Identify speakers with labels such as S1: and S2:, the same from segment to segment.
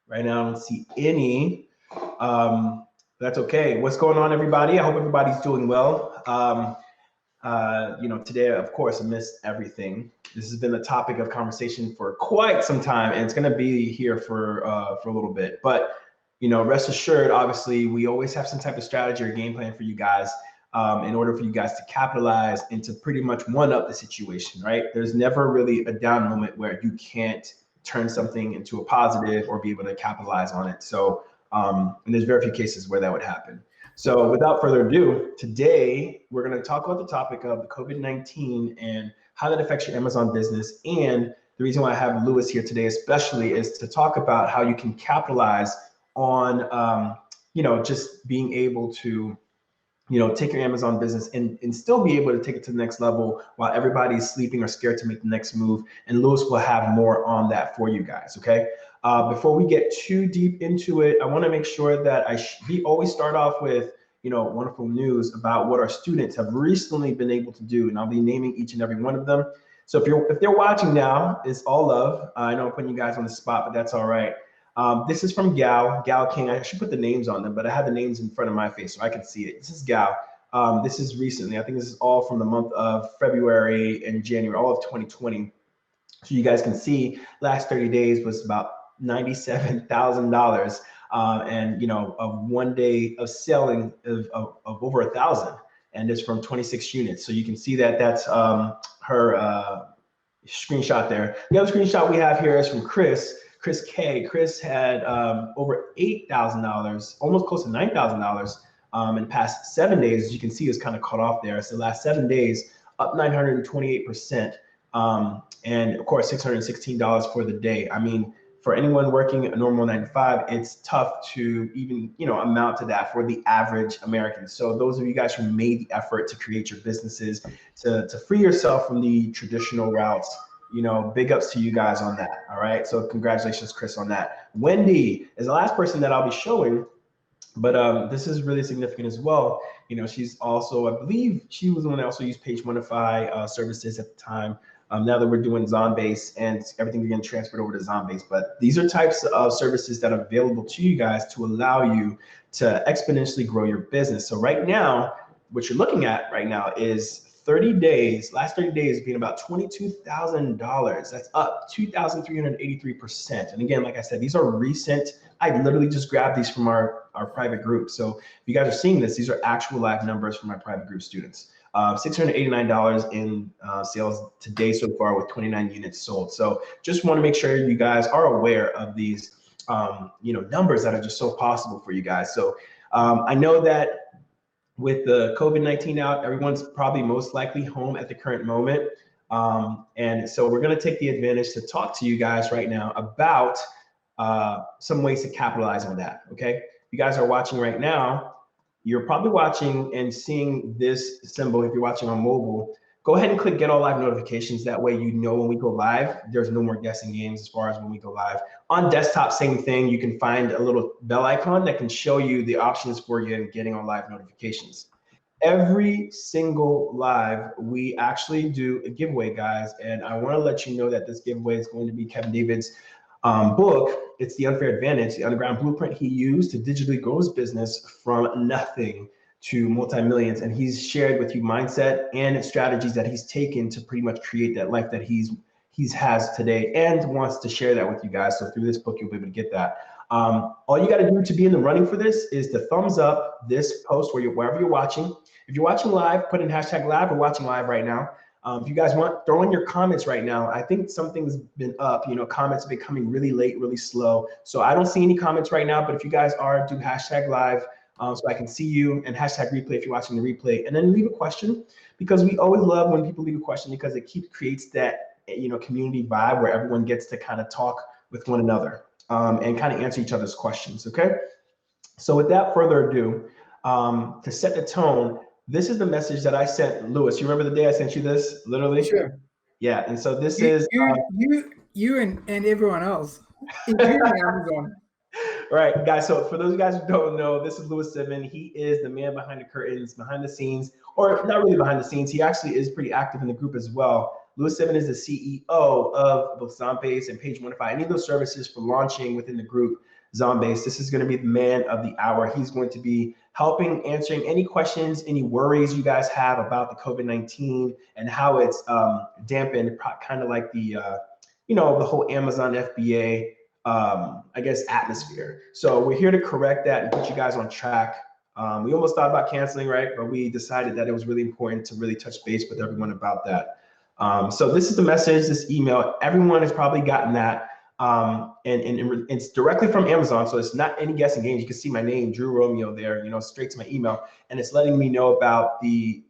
S1: Right now, I don't see any. That's okay. What's going on, everybody? I hope everybody's doing well. Today, of course, I missed everything. This has been the topic of conversation for quite some time, and it's going to be here for a little bit. But rest assured, obviously, we always have some type of strategy or game plan for you guys in order for you guys to capitalize and to pretty much one up the situation, right? There's never really a down moment where you can't turn something into a positive or be able to capitalize on it. So, and there's very few cases where that would happen. So without further ado, today we're going to talk about the topic of the COVID-19 and how that affects your Amazon business. And the reason why I have Lewis here today especially is to talk about how you can capitalize on, just being able to take your Amazon business and still be able to take it to the next level while everybody's sleeping or scared to make the next move. And Lewis will have more on that for you guys, okay? Before we get too deep into it, I wanna make sure that we always start off with wonderful news about what our students have recently been able to do. And I'll be naming each and every one of them. So if they're watching now, it's all love. I know I'm putting you guys on the spot, but that's all right. This is from Gal King. I should put the names on them, but I have the names in front of my face so I can see it. This is Gal. This is recently. I think this is all from the month of February and January, all of 2020. So you guys can see last 30 days was about $97,000, and of 1 day of selling of over 1,000, and it's from 26 units. So you can see that that's her screenshot there. The other screenshot we have here is from Chris K. Chris had over $8,000, almost close to $9,000 in the past 7 days. As you can see, it's kind of cut off there. So the last 7 days, up 928%. And of course, $616 for the day. I mean, for anyone working a normal 9 to 5, it's tough to even, amount to that for the average American. So those of you guys who made the effort to create your businesses, to free yourself from the traditional routes, big ups to you guys on that. All right. So congratulations, Chris, on that. Wendy is the last person that I'll be showing, but this is really significant as well. She's also, I believe she was the one that also used Page Modify services at the time. Now that we're doing ZonBase and everything getting transferred over to ZonBase, but these are types of services that are available to you guys to allow you to exponentially grow your business. So right now, what you're looking at right now is 30 days, last 30 days being about $22,000. That's up 2,383%. And again, like I said, these are recent. I literally just grabbed these from our private group. So if you guys are seeing this, these are actual live numbers from my private group students. $689 in sales today so far with 29 units sold. So just want to make sure you guys are aware of these, numbers that are just so possible for you guys. So I know that with the COVID-19 out, everyone's probably most likely home at the current moment. And so we're going to take the advantage to talk to you guys right now about some ways to capitalize on that. Okay. You guys are watching right now. You're probably watching and seeing this symbol. If you're watching on mobile, go ahead and click get all live notifications. That way, when we go live, there's no more guessing games as far as when we go live. On desktop, same thing. You can find a little bell icon that can show you the options for you in getting on live notifications. Every single live, we actually do a giveaway, guys. And I want to let you know that this giveaway is going to be Kevin David's book. It's The Unfair Advantage, the underground blueprint he used to digitally grow his business from nothing to multi-millions. And he's shared with you mindset and strategies that he's taken to pretty much create that life that he has today and wants to share that with you guys. So through this book, you'll be able to get that. All you got to do to be in the running for this is to thumbs up this post wherever you're watching. If you're watching live, put in hashtag live. We're watching live right now. If you guys want, throw in your comments right now. I think something's been up, comments have been coming really late, really slow. So I don't see any comments right now, but if you guys are, do hashtag live so I can see you, and hashtag replay if you're watching the replay, and then leave a question, because we always love when people leave a question because it creates that, community vibe where everyone gets to kind of talk with one another and kind of answer each other's questions, okay? So without further ado, to set the tone, this is the message that I sent Lewis. You remember the day I sent you this, literally?
S2: Sure.
S1: Yeah, and so this is
S2: you and everyone else, including Amazon.
S1: Right, guys. So for those of you guys who don't know, this is Lewis Simmon. He is the man behind the curtains, behind the scenes, or not really behind the scenes. He actually is pretty active in the group as well. Louis Simmons is the CEO of both ZonBase and Page Modify, any of those services for launching within the group ZonBase. This is going to be the man of the hour. He's going to be helping answering any questions, any worries you guys have about the COVID-19 and how it's dampened, kind of like the the whole Amazon FBA I guess atmosphere. So we're here to correct that and put you guys on track. We almost thought about canceling, right? But we decided that it was really important to really touch base with everyone about that. So this is the message, this email. Everyone has probably gotten that. And it's directly from Amazon, so it's not any guessing games. You can see my name, Drew Romeo, there, straight to my email, and it's letting me know about the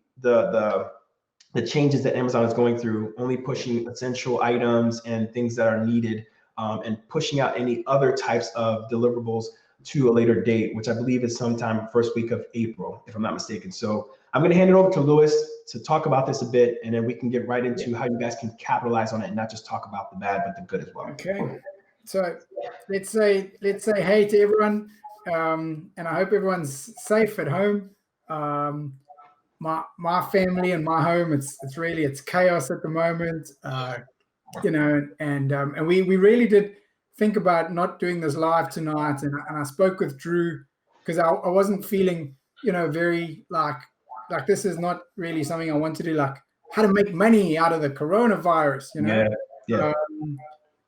S1: changes that Amazon is going through, only pushing essential items and things that are needed, and pushing out any other types of deliverables to a later date, which I believe is sometime first week of April, if I'm not mistaken. So I'm going to hand it over to Louis to talk about this a bit, and then we can get right into how you guys can capitalize on it and not just talk about the bad, but the good as well.
S2: Okay. So let's say hey to everyone, and I hope everyone's safe at home. My family and my home, it's chaos at the moment, and we really did think about not doing this live tonight, and I spoke with Drew because I wasn't feeling very like this is not really something I want to do, like how to make money out of the coronavirus,
S1: Yeah.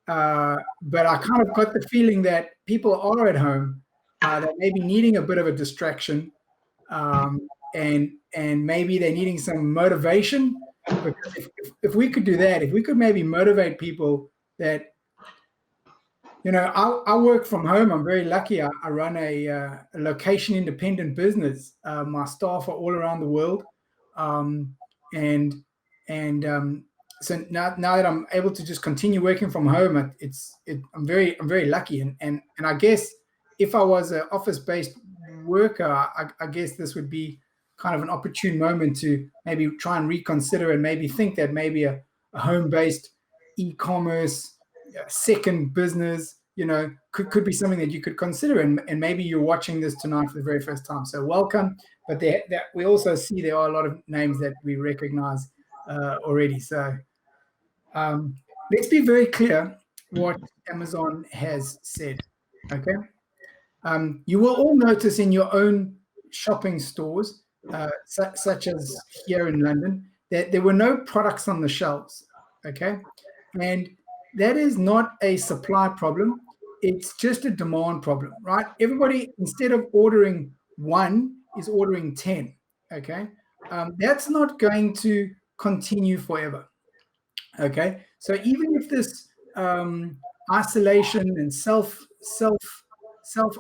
S2: But I kind of got the feeling that people are at home, that may be needing a bit of a distraction, and maybe they're needing some motivation. Because if we could do that, if we could maybe motivate people that, I work from home. I'm very lucky. I run a location independent business. My staff are all around the world, so now that I'm able to just continue working from home, I'm very lucky. And I guess if I was an office-based worker, I guess this would be kind of an opportune moment to maybe try and reconsider and maybe think that maybe a home-based e-commerce second business, could be something that you could consider. And maybe you're watching this tonight for the very first time. So welcome. But we also see there are a lot of names that we recognize already. So let's be very clear what Amazon has said. Okay. You will all notice in your own shopping stores, such as here in London, that there were no products on the shelves. Okay. And that is not a supply problem. It's just a demand problem, right? Everybody, instead of ordering one, is ordering 10. Okay. That's not going to continue forever. Okay. So even if this isolation and self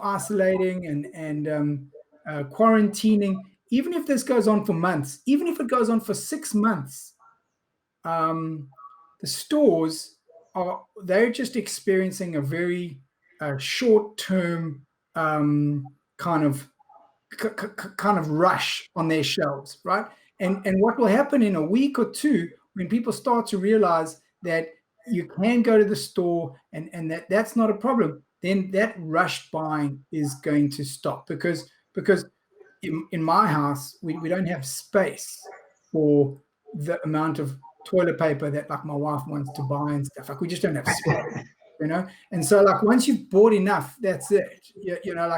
S2: isolating and quarantining, even if this goes on for months, even if it goes on for 6 months, the stores they're just experiencing a very short-term kind of rush on their shelves, right? And what will happen in a week or two when people start to realize that you can go to the store and that's not a problem, then that rush buying is going to stop because in my house we don't have space for the amount of toilet paper that like my wife wants to buy and stuff. Like we just don't have space, And so like once you've bought enough, that's it.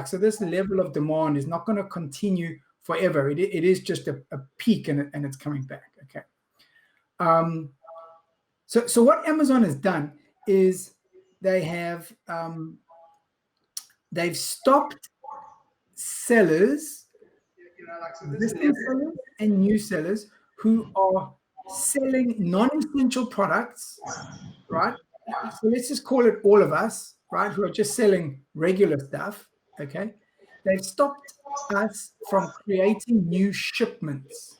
S2: So this level of demand is not going to continue forever. It is just a peak and it's coming back. Okay. So what Amazon has done is they've stopped sellers, existing sellers and new sellers who are selling non-essential products, right? So let's just call it all of us, right? Who are just selling regular stuff, okay? They've stopped us from creating new shipments.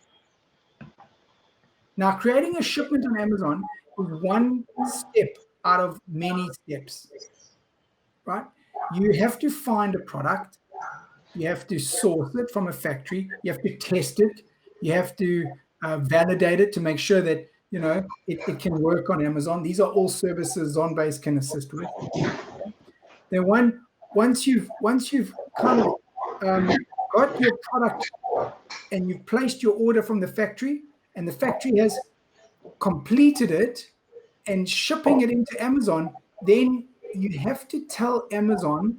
S2: Now, creating a shipment on Amazon is one step out of many steps, right? You have to find a product. You have to source it from a factory. You have to test it. You have to validate it to make sure that it can work on Amazon. These are all services ZonBase can assist with. Then once you've kind of got your product and you've placed your order from the factory, and the factory has completed it and shipping it into Amazon, then you have to tell Amazon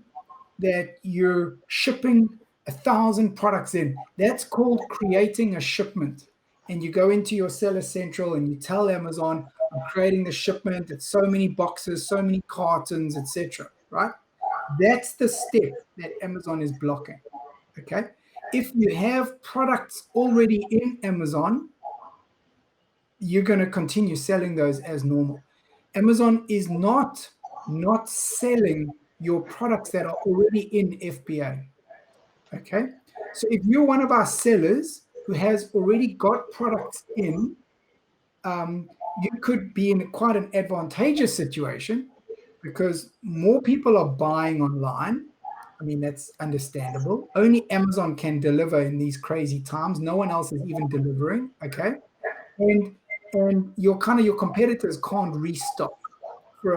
S2: that you're shipping 1,000 products in. That's called creating a shipment. And you go into your Seller Central and you tell Amazon, I'm creating the shipment. It's so many boxes, so many cartons, etc. Right? That's the step that Amazon is blocking. Okay. If you have products already in Amazon, you're going to continue selling those as normal. Amazon is not selling your products that are already in FBA. Okay. So if you're one of our sellers who has already got products in, you could be in quite an advantageous situation because more people are buying online. I mean, that's understandable. Only Amazon can deliver in these crazy times. No one else is even delivering. Okay. And your competitors can't restock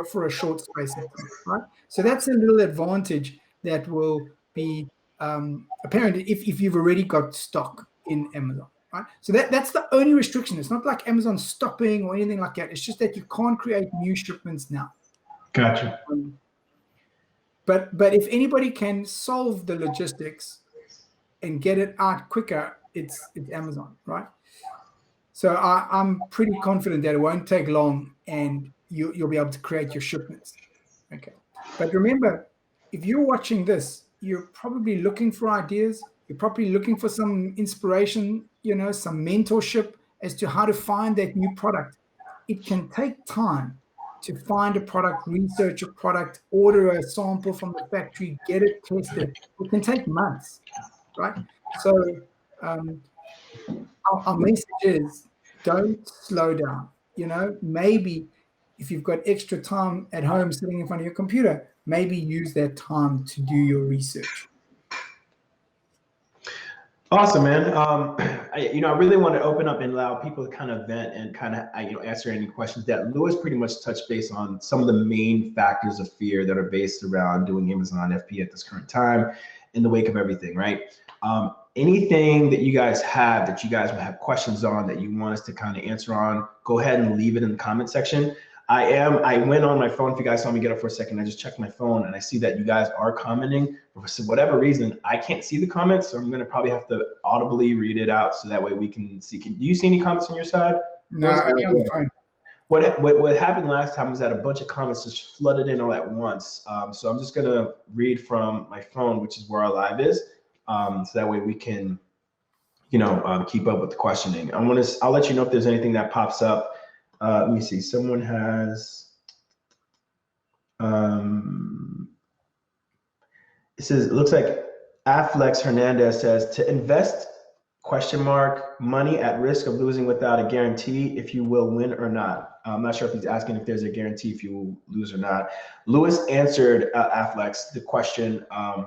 S2: for a short space of time, right? So that's a little advantage that will be apparent if you've already got stock in Amazon, right? So that's the only restriction. It's not like Amazon stopping or anything like that. It's just that you can't create new shipments now.
S1: Gotcha.
S2: But if anybody can solve the logistics and get it out quicker, it's Amazon, right? So I'm pretty confident that it won't take long and you'll be able to create your shipments. Okay. But remember, if you're watching this, you're probably looking for ideas. You're probably looking for some inspiration, some mentorship as to how to find that new product. It can take time to find a product, research a product, order a sample from the factory, get it tested. It can take months, right? So our message is don't slow down. Maybe if you've got extra time at home sitting in front of your computer, maybe use that time to do your research.
S1: Awesome, man. I really want to open up and allow people to kind of vent and kind of, answer any questions that Louis pretty much touched base on some of the main factors of fear that are based around doing Amazon FBA at this current time in the wake of everything, right? Anything that you guys have that you guys will have questions on that you want us to kind of answer on, go ahead and leave it in the comment section. I went on my phone. If you guys saw me get up for a second, I just checked my phone and I see that you guys are commenting. For whatever reason, I can't see the comments, so I'm going to probably have to audibly read it out so that way we can see. Do you see any comments on your side?
S2: No, I'm fine.
S1: What happened last time was that a bunch of comments just flooded in all at once. So I'm just going to read from my phone, which is where our live is. So that way we can, keep up with the questioning. I'll let you know if there's anything that pops up. Let me see. Someone has. It looks like Afflex Hernandez says to invest ? Money at risk of losing without a guarantee if you will win or not. I'm not sure if he's asking if there's a guarantee if you will lose or not. Lewis answered Afflex the question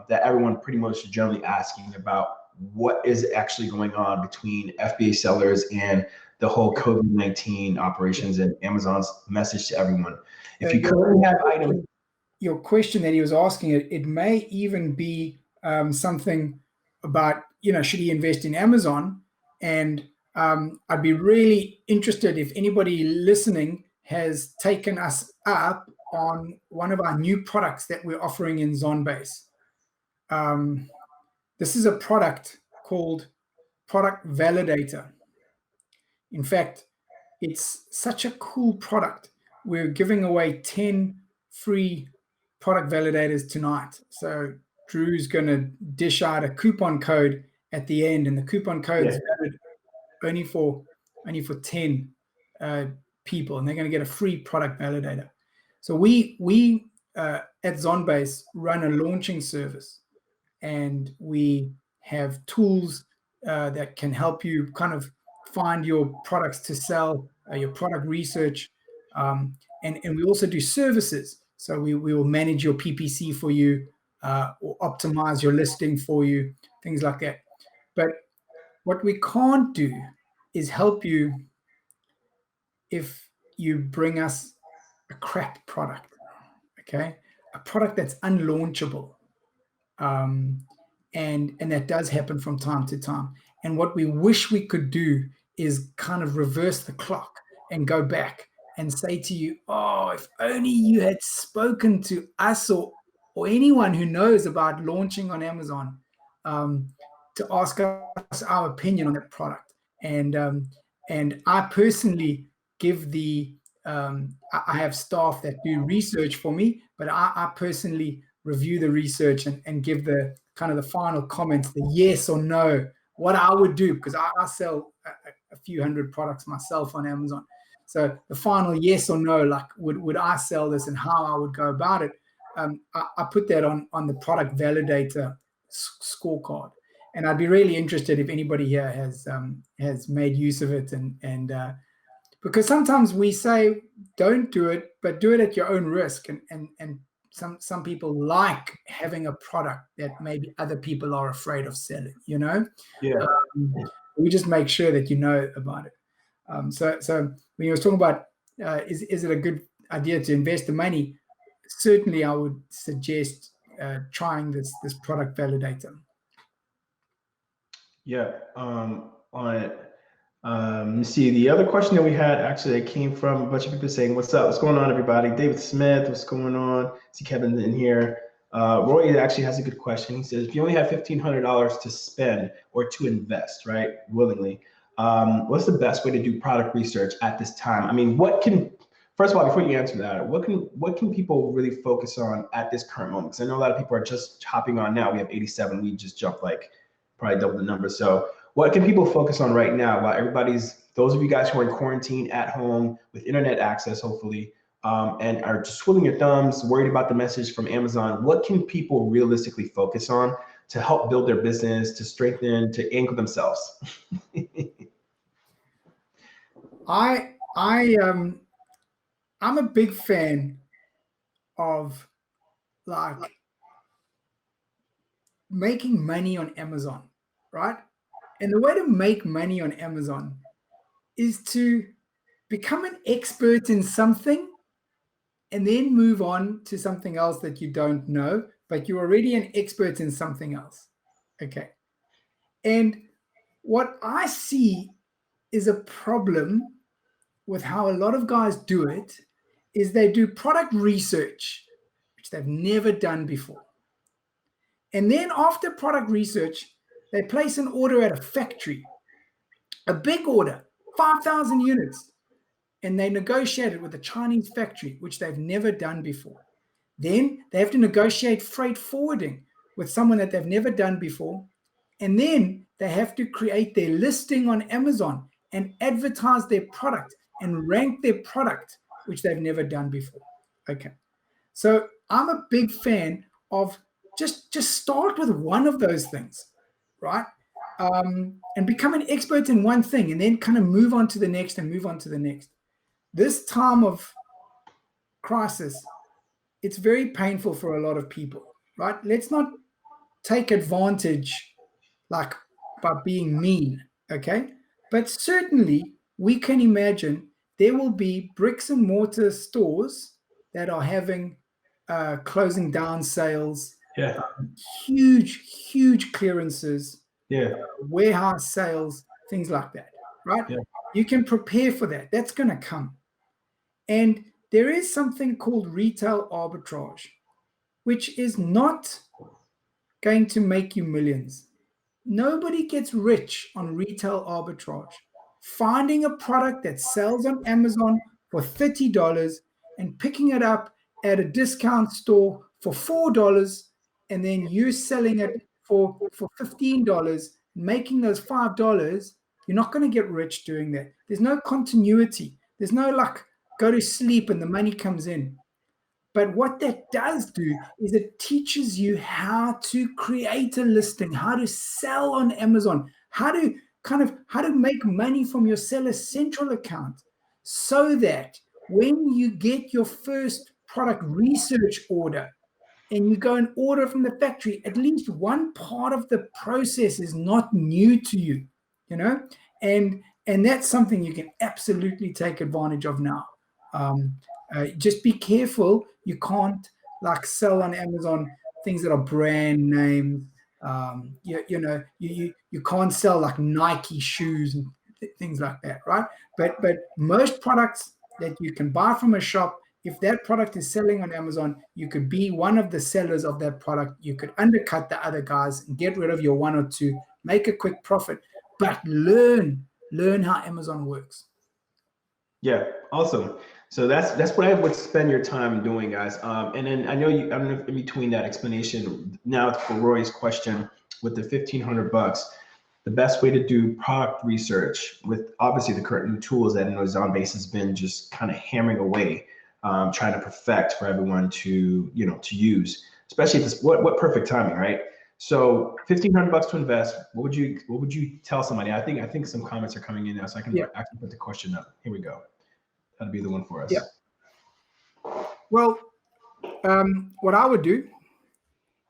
S1: that everyone pretty much is generally asking about what is actually going on between FBA sellers and the whole COVID-19 operations and Amazon's message to everyone. If you currently have items.
S2: Your question that he was asking, it may even be something about, should he invest in Amazon? And I'd be really interested if anybody listening has taken us up on one of our new products that we're offering in ZonBase. This is a product called Product Validator. In fact, it's such a cool product. We're giving away 10 free product validators tonight. So Drew's going to dish out a coupon code at the end, and the coupon code is valid only for 10 people, and they're going to get a free product validator. So we at ZonBase run a launching service, and we have tools that can help you kind of find your products to sell, your product research, and we also do services. So we will manage your PPC for you, or optimize your listing for you, things like that. But what we can't do is help you if you bring us a crap product, okay? A product that's unlaunchable. And that does happen from time to time. And what we wish we could do is kind of reverse the clock and go back and say to you, oh, if only you had spoken to us or anyone who knows about launching on Amazon, to ask us our opinion on that product. And I personally give I have staff that do research for me, but I personally review the research and give the kind of the final comments, the yes or no, what I would do, because I sell a few hundred products myself on Amazon. So the final yes or no, like would I sell this and how I would go about it, I put that on the product validator scorecard. And I'd be really interested if anybody here has made use of it, and because sometimes we say don't do it, but do it at your own risk. And some people like having a product that maybe other people are afraid of selling.
S1: Yeah.
S2: We just make sure that you know about it. So when you were talking about is it a good idea to invest the money? Certainly, I would suggest trying this product validator.
S1: Yeah. Let me see. The other question that we had actually that came from a bunch of people saying, "What's up? What's going on, everybody?" David Smith, what's going on? See Kevin in here. Roy actually has a good question. He says, if you only have $1,500 to spend or to invest, right, willingly, what's the best way to do product research at this time? I mean, first of all, before you answer that, what can people really focus on at this current moment? Because I know a lot of people are just hopping on now. We have 87. We just jumped like probably double the number. So what can people focus on right now while those of you guys who are in quarantine at home with internet access, hopefully, and are just twiddling your thumbs, worried about the message from Amazon, what can people realistically focus on to help build their business, to strengthen, to anchor themselves?
S2: I'm a big fan of like making money on Amazon, right? And the way to make money on Amazon is to become an expert in something and then move on to something else that you don't know, but you're already an expert in something else. Okay. And what I see is a problem with how a lot of guys do it is they do product research, which they've never done before. And then after product research, they place an order at a factory, a big order, 5,000 units, and they negotiate it with a Chinese factory, which they've never done before. Then they have to negotiate freight forwarding with someone that they've never done before. And then they have to create their listing on Amazon and advertise their product and rank their product, which they've never done before. Okay. So I'm a big fan of just start with one of those things, right? And become an expert in one thing and then kind of move on to the next and move on to the next. This time of crisis, it's very painful for a lot of people, right? Let's not take advantage like by being mean, okay? But certainly we can imagine there will be bricks and mortar stores that are having closing down sales,
S1: Yeah.
S2: huge clearances,
S1: Yeah.
S2: Warehouse sales, things like that, right?
S1: Yeah.
S2: You can prepare for that. That's going to come. And there is something called retail arbitrage, which is not going to make you millions. Nobody gets rich on retail arbitrage. Finding a product that sells on Amazon for $30 and picking it up at a discount store for $4, and then you selling it for $15, making those $5, you're not going to get rich doing that. There's no continuity. There's no like go to sleep and the money comes in. But what that does do is it teaches you how to create a listing, how to sell on Amazon, how to make money from your Seller Central account, so that when you get your first product research order and you go and order from the factory, at least one part of the process is not new to you, and that's something you can absolutely take advantage of now. Just be careful. You can't like sell on Amazon things that are brand names. You can't sell like Nike shoes and things like that, right? But most products that you can buy from a shop, if that product is selling on Amazon, you could be one of the sellers of that product. You could undercut the other guys and get rid of your one or two, make a quick profit, but learn how Amazon works.
S1: Yeah, awesome. So that's what I would spend your time doing, guys. And then I don't know if in between that explanation, now for Roy's question with the $1,500, the best way to do product research with obviously the current new tools that ZonBase has been just kind of hammering away, trying to perfect for everyone to to use, especially if it's what perfect timing, right? So $1,500 to invest. What would you tell somebody? I think some comments are coming in now, so I can actually put the question up. Here we go. That'll be the one for us.
S2: Yeah. Well, what I would do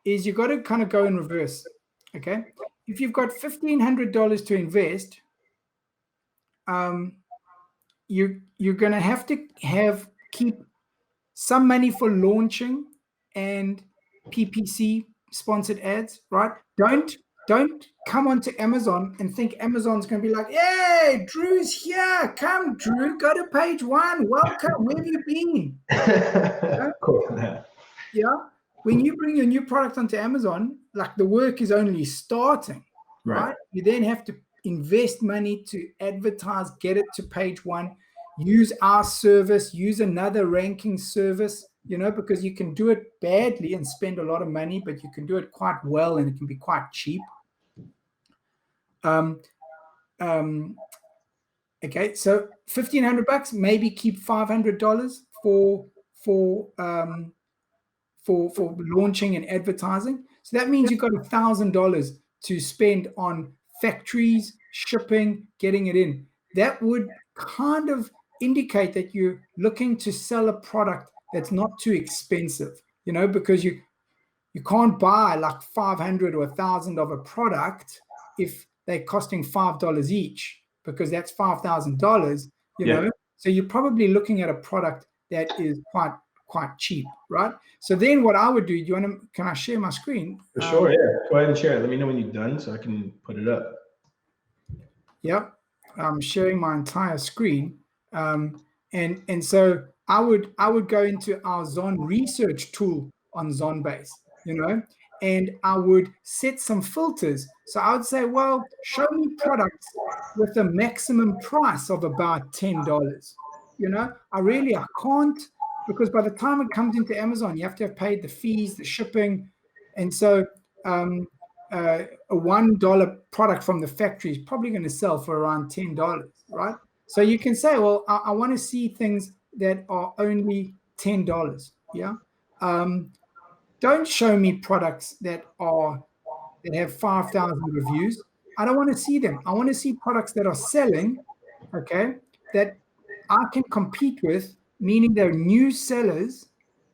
S2: is you got to kind of go in reverse. Okay. If you've got $1,500 to invest, you're going to have to keep some money for launching and PPC sponsored ads, right? Don't come onto Amazon and think Amazon's going to be like, hey, Drew's here. Come, Drew, go to page 1. Welcome. Where have you been? Yeah?
S1: Cool.
S2: Yeah. When you bring your new product onto Amazon, like the work is only starting, right? You then have to invest money to advertise, get it to page 1, use our service, use another ranking service, because you can do it badly and spend a lot of money, but you can do it quite well and it can be quite cheap. Okay, so $1,500, maybe keep $500 for launching and advertising. So that means you've got $1,000 to spend on factories, shipping, getting it in. That would kind of indicate that you're looking to sell a product that's not too expensive, because you can't buy like 500 or 1,000 of a product if they're costing $5 each, because that's $5,000, know. So you're probably looking at a product that is quite cheap, right? So then what I would do, can I share my screen?
S1: For sure, yeah. Go ahead and share it. Let me know when you're done so I can put it up.
S2: Yep. I'm sharing my entire screen. And so I would go into our ZonResearch tool on ZonBase, and I would set some filters. So I would say, well, show me products with a maximum price of about $10. I can't, because by the time it comes into Amazon, you have to have paid the fees, the shipping. And so a $1 product from the factory is probably going to sell for around $10, right? So you can say, well, I want to see things that are only $10. Yeah. Don't show me products that have 5,000 reviews. I don't want to see them. I want to see products that are selling, okay, that I can compete with, meaning they're new sellers,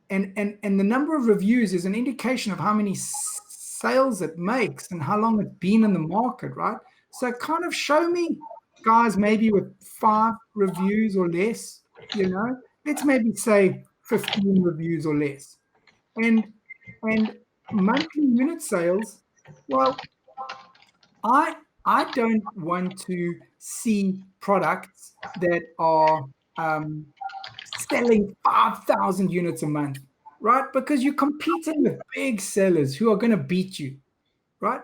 S2: and the number of reviews is an indication of how many sales it makes and how long it's been in the market, right? So kind of show me guys maybe with 5 reviews or less, let's maybe say 15 reviews or less. And monthly unit sales, well, I don't want to see products that are selling 5,000 units a month, right? Because you're competing with big sellers who are going to beat you, right?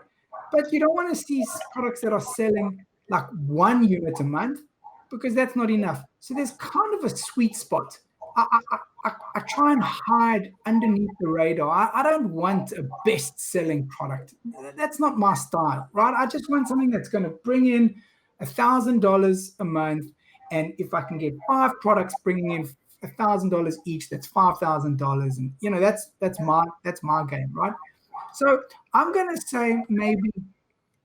S2: But you don't want to see products that are selling like 1 unit a month, because that's not enough. So there's kind of a sweet spot. I try and hide underneath the radar. I don't want a best-selling product. That's not my style, right? I just want something that's going to bring in $1,000 a month. And if I can get 5 products bringing in $1,000 each, that's $5,000. And that's my game, right? So I'm going to say maybe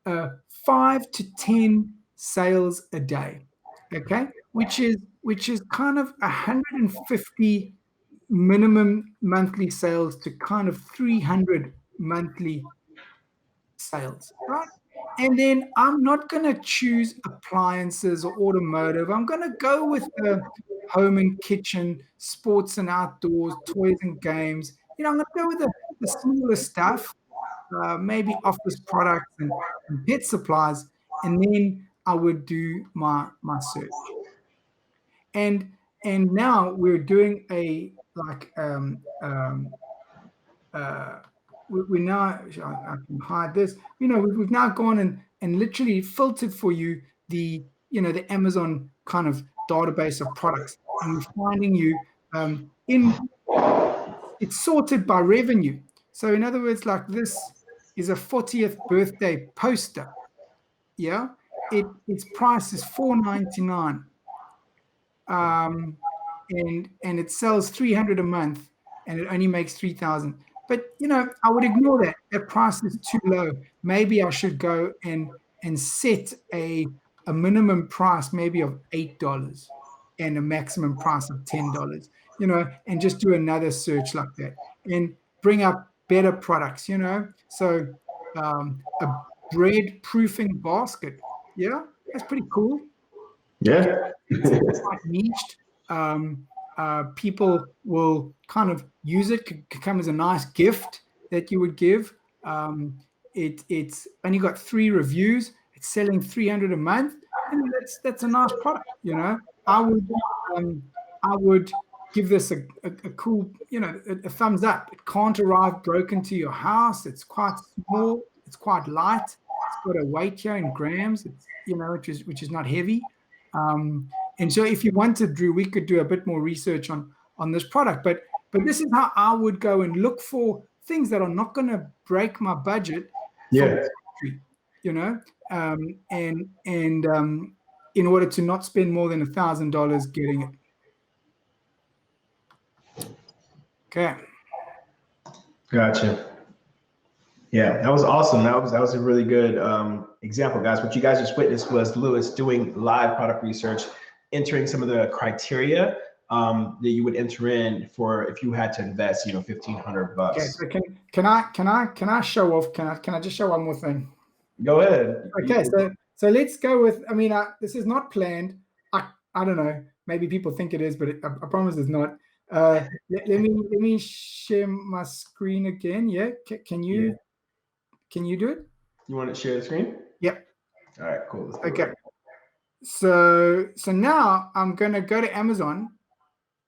S2: 5 to 10 sales a day, okay? Which is kind of 150 minimum monthly sales to kind of 300 monthly sales, right? And then I'm not going to choose appliances or automotive. I'm going to go with the home and kitchen, sports and outdoors, toys and games. I'm going to go with the smaller stuff, maybe office products and pet supplies. And then I would do my search. And now we're doing a like we now, I can hide this. We've now gone and literally filtered for you the the Amazon kind of database of products, and we're finding you it's sorted by revenue. So in other words, like this is a 40th birthday poster. Yeah, its price is $4.99. And it sells 300 a month, and it only makes 3,000. But I would ignore that. That price is too low. Maybe I should go and set a minimum price maybe of $8 and a maximum price of $10. And just do another search like that and bring up better products. So a bread proofing basket. Yeah, that's pretty cool.
S1: Yeah.
S2: It's quite niched. People will kind of use it, could come as a nice gift that you would give. It's only got 3 reviews. It's selling 300 a month, and that's a nice product. I would give this a cool, a thumbs up. It can't arrive broken to your house. It's quite small. It's quite light. It's got a weight here in grams. It's which is not heavy. And so if you wanted, Drew, we could do a bit more research on this product. But this is how I would go and look for things that are not going to break my budget.
S1: Yeah.
S2: And in order to not spend more than $1,000 getting it. Okay.
S1: Gotcha. Yeah, that was awesome. That was a really good example, guys. What you guys just witnessed was Lewis doing live product research, entering some of the criteria that you would enter in for if you had to invest, $1,500.
S2: Okay, so can I show off? Can I just show one more thing?
S1: Go ahead.
S2: Okay, so let's go with. I mean, this is not planned. I don't know. Maybe people think it is, but I promise it's not. Let me share my screen again. Yeah, can you? Yeah. Can you do it?
S1: You want to share the screen?
S2: Yep.
S1: All right, cool.
S2: Okay. So now I'm going to go to Amazon,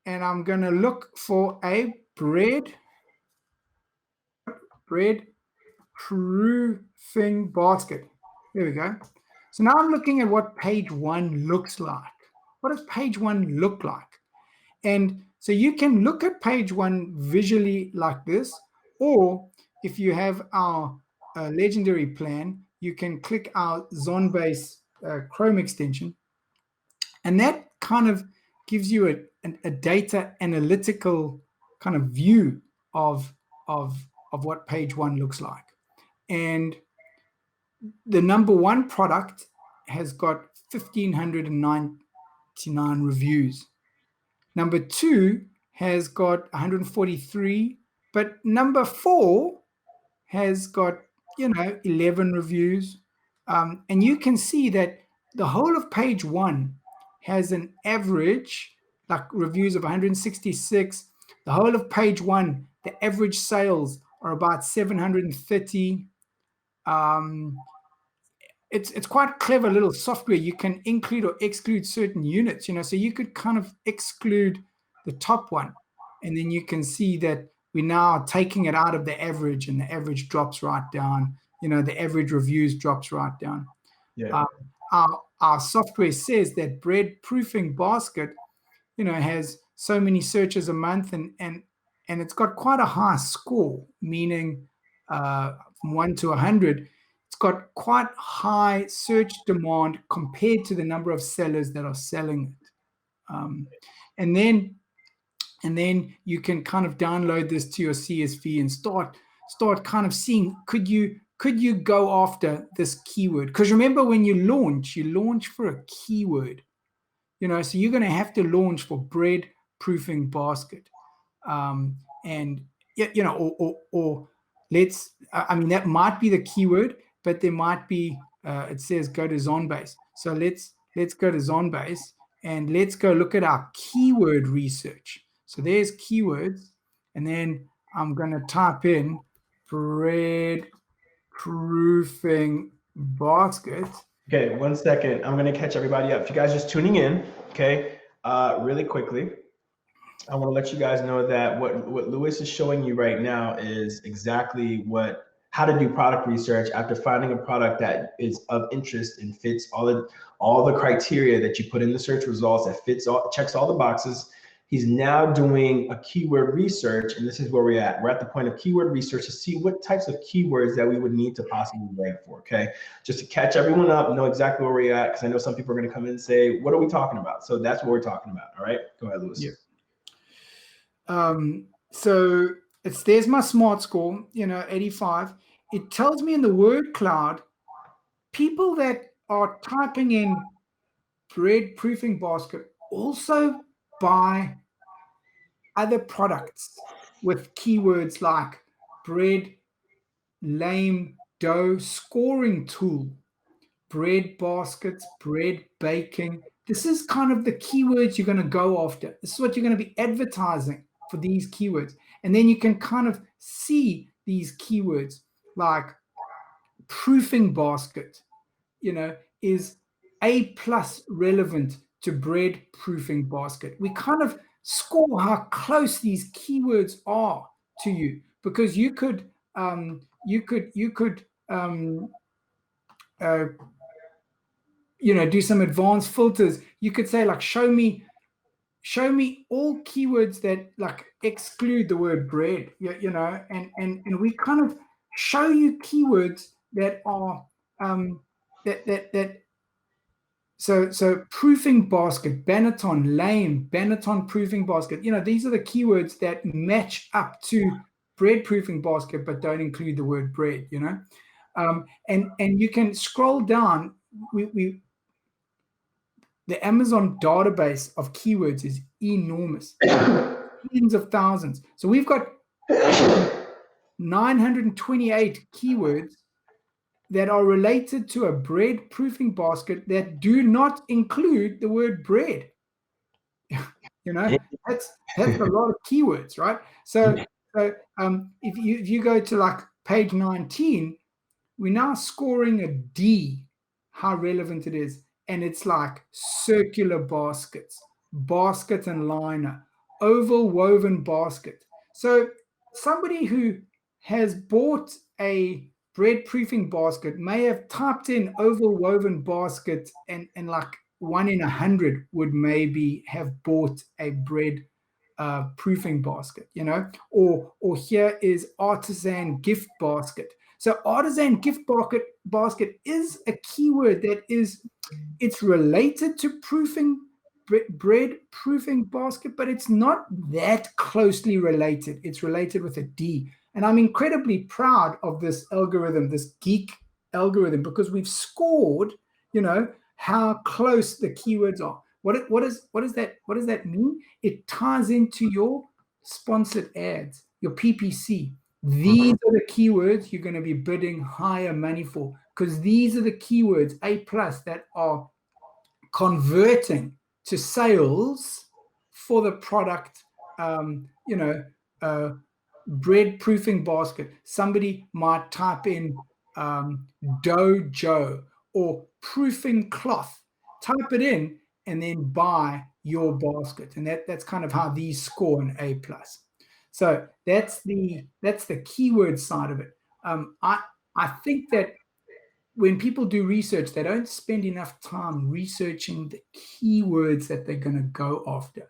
S2: and I'm going to look for a bread proofing basket. There we go. So now I'm looking at what page 1 looks like. What does page 1 look like? And so you can look at page 1 visually like this, or if you have our legendary plan, you can click our ZonBase Chrome extension, and that kind of gives you a data analytical kind of view of what page 1 looks like. And the number 1 product has got 1,599 reviews. Number 2 has got 143, but number 4 has got 11 reviews, and you can see that the whole of page 1 has an average, like reviews of 166. The whole of page 1, the average sales are about 730. It's quite clever little software. You can include or exclude certain units, so you could kind of exclude the top one, and then you can see that we now are taking it out of the average, and the average drops right down. The average reviews drops right down.
S1: Yeah.
S2: Our software says that bread proofing basket, has so many searches a month, and it's got quite a high score, meaning from 1 to 100, it's got quite high search demand compared to the number of sellers that are selling it. And then you can kind of download this to your CSV and start kind of seeing, could you go after this keyword? Because remember, when you launch for a keyword, so you're going to have to launch for bread proofing basket. And or let's, I mean, that might be the keyword, but there might be, it says go to ZonBase. So let's go to ZonBase, and let's go look at our keyword research. So there's keywords, and then I'm going to type in bread proofing basket,
S1: Okay, 1 second. I'm gonna catch everybody up. If you guys just tuning in, okay, really quickly, I want to let you guys know that what Lewis is showing you right now is exactly how to do product research after finding a product that is of interest and fits all the criteria that you put in the search results, that checks all the boxes. He's now doing a keyword research, and this is where we're at. We're at the point of keyword research to see what types of keywords that we would need to possibly rank for, okay? Just to catch everyone up, know exactly where we're at, because I know some people are gonna come in and say, what are we talking about? So that's what we're talking about, all right? Go ahead, Lewis.
S2: Yeah. So there's my smart score, 85. It tells me in the word cloud, people that are typing in bread proofing basket also buy other products with keywords like bread, lame dough scoring tool, bread baskets, bread baking. This is kind of the keywords you're going to go after. This is what you're going to be advertising for these keywords. And then you can kind of see these keywords like proofing basket, is A+ relevant to bread proofing basket. We kind of score how close these keywords are to you, because you could do some advanced filters. You could say like, show me all keywords that like exclude the word bread, and we kind of show you keywords that are so proofing basket, Banneton, lame, Banneton proofing basket. These are the keywords that match up to bread proofing basket but don't include the word bread. And you can scroll down. The Amazon database of keywords is enormous, millions of thousands. So we've got 928 keywords that are related to a bread proofing basket that do not include the word bread. That's a lot of keywords, right? So if you go to like page 19, we're now scoring a D, how relevant it is. And it's like circular baskets, basket and liner, oval woven basket. So somebody who has bought a bread proofing basket may have typed in oval woven basket, and like 1 in 100 would maybe have bought a bread proofing basket, or here is artisan gift basket. So artisan gift basket is a keyword that it's related to proofing, bread proofing basket, but it's not that closely related. It's related with a D. And I'm incredibly proud of this algorithm, this geek algorithm, because we've scored, how close the keywords are. What does that mean? It ties into your sponsored ads, your PPC. These are the keywords you're going to be bidding higher money for, because these are the keywords A+ that are converting to sales for the product. Bread proofing basket. Somebody might type in dojo or proofing cloth, type it in, and then buy your basket. And that's kind of how these score an A+. So that's the keyword side of it. I think that when people do research, they don't spend enough time researching the keywords that they're going to go after,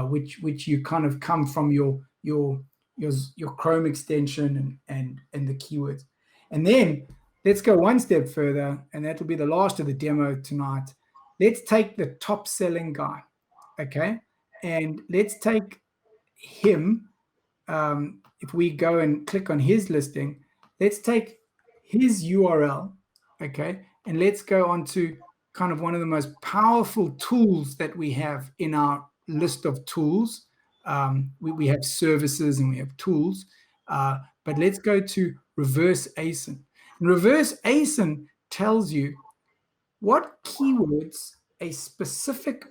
S2: which you kind of come from your Chrome extension and the keywords. And then let's go one step further, and that will be the last of the demo tonight. Let's take the top selling guy, okay? And let's take him. If we go and click on his listing, let's take his URL, okay? And let's go on to kind of one of the most powerful tools that we have in our list of tools. We have services and we have tools, but let's go to reverse ASIN. And reverse ASIN tells you what keywords a specific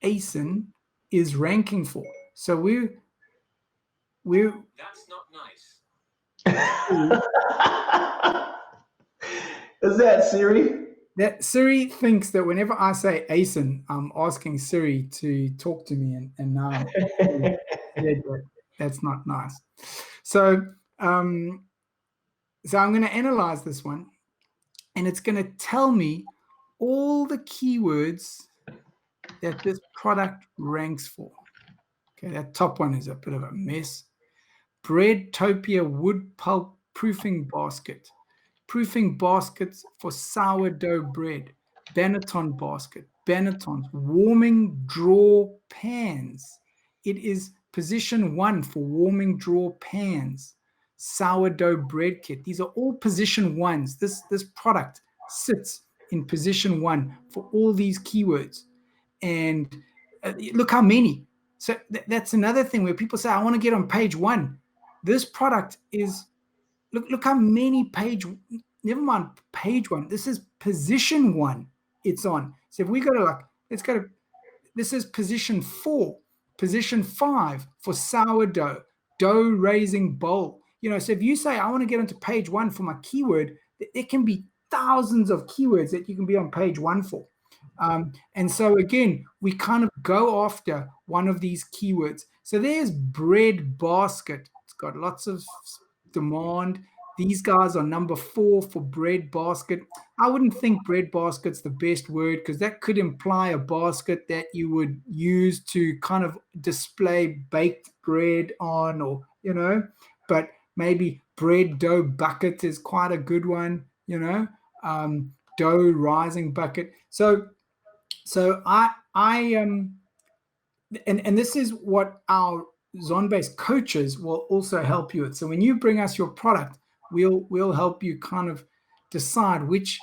S2: ASIN is ranking for. So we're
S3: that's not nice.
S1: Is that Siri?
S2: that Siri thinks that whenever I say ASIN, I'm asking Siri to talk to me, and now that's not nice. So, so I'm going to analyze this one, and it's going to tell me all the keywords that this product ranks for. Okay, that top one is a bit of a mess. Breadtopia wood pulp proofing basket. Proofing baskets for sourdough bread. Banneton basket. Bannetons. Warming drawer pans. It is position 1 for warming drawer pans. Sourdough bread kit. These are all position 1s. This product sits in position 1 for all these keywords. And look how many. So that's another thing where people say, I want to get on page 1. This product is, look how many never mind page 1. This is position 1 it's on. So if we go to let's go to, this is position 4, position 5 for sourdough, dough raising bowl. So if you say, I want to get onto page 1 for my keyword, it can be thousands of keywords that you can be on page 1 for. And so again, we kind of go after one of these keywords. So there's bread basket. It's got lots of demand. These guys are number 4 for bread basket. I wouldn't think bread basket's the best word, because that could imply a basket that you would use to kind of display baked bread on, or, but maybe bread dough bucket is quite a good one, dough rising bucket. So and this is what our ZonBase coaches will also help you with. So when you bring us your product, we'll help you kind of decide which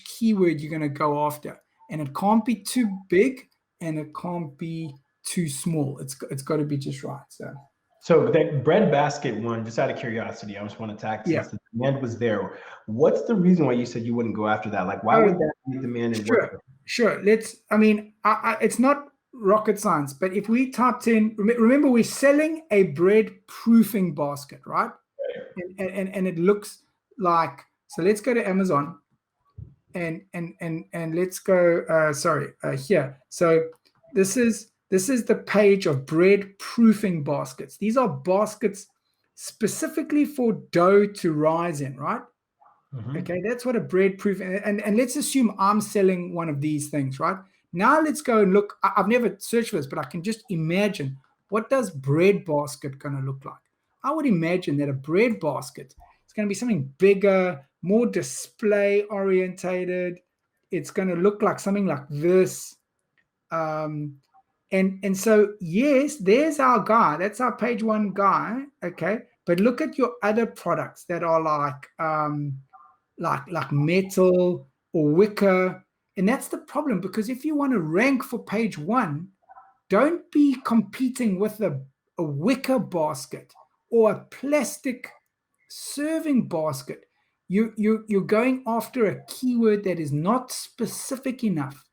S2: keyword you're going to go after, and it can't be too big and it can't be too small. It's got to be just right.
S1: So that bread basket one, just out of curiosity, I just want to attack since the demand was there. What's the reason why you said you wouldn't go after that? Like, why would that be demand? And
S2: Sure. It's not rocket science, but if we typed in, remember we're selling a bread proofing basket, right? And it looks like, so let's go to Amazon and let's go, here. So this is the page of bread proofing baskets. These are baskets specifically for dough to rise in, right? Mm-hmm. Okay, that's what a bread proof, and let's assume I'm selling one of these things, right? Now let's go and look. I've never searched for this, but I can just imagine, what does bread basket going to look like? I would imagine that a bread basket is going to be something bigger, more display orientated. It's going to look like something like this. And so, yes, there's our guy. That's our page 1 guy. Okay. But look at your other products that are like metal or wicker. And that's the problem, because if you want to rank for page 1, don't be competing with a wicker basket or a plastic serving basket. You're going after a keyword that is not specific enough,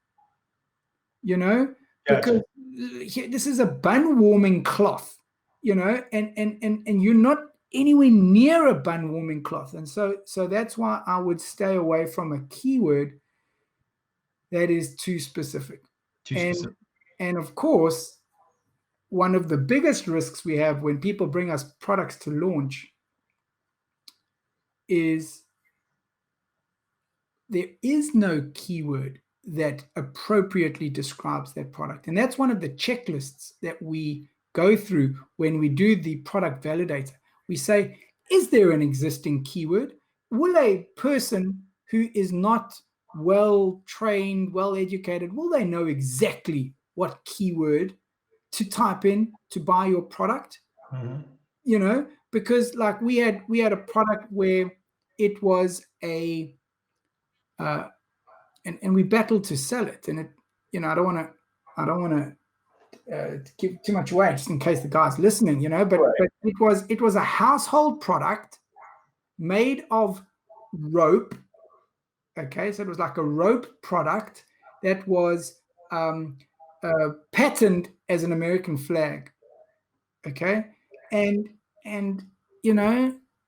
S2: because this is a bun warming cloth, and you're not anywhere near a bun warming cloth. And so that's why I would stay away from a keyword that is too specific. And of course, one of the biggest risks we have when people bring us products to launch is there is no keyword that appropriately describes that product. And that's one of the checklists that we go through when we do the product validator. We say, is there an existing keyword? Will a person who is not well trained, well educated, will they know exactly what keyword to type in to buy your product? Mm-hmm. Because like we had a product where it was a and we battled to sell it, and it, I don't want to give too much away just in case the guy's listening, but it was a household product made of rope. Okay, so it was like a rope product that was patterned as an American flag. Okay, and